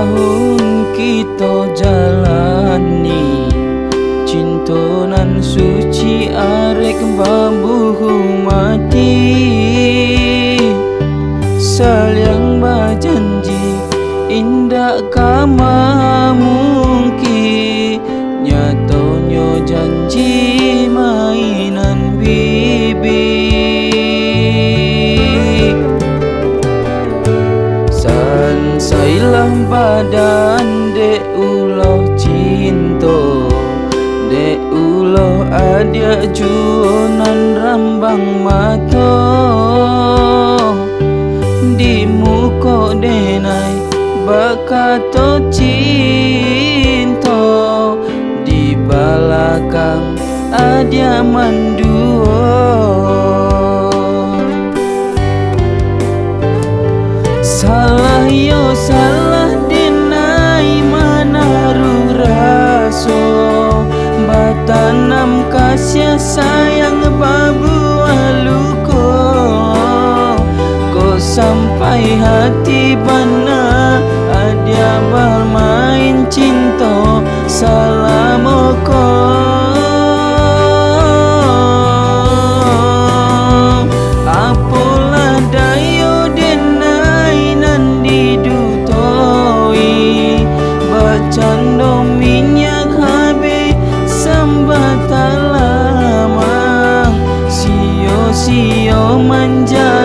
tahun kita jalani, cinta nan suci arek bambuhu mati. Saling berjanji indah kama mungkin, nyatanya janji mainan bibi. Sansailah badan dek ulah cinta, dek ulah ada juonan rambang mata. Di muka denai bakato cinta, di belakang ada mandua. Salah yo salah denai menaruh raso, batanam kasih sayang babu aluko. Kau sampai hati bana ada bermain cinta salamoko. Apalah dayo denai nan didutoi, bacando minyak habe sambata lama, sio-sio manja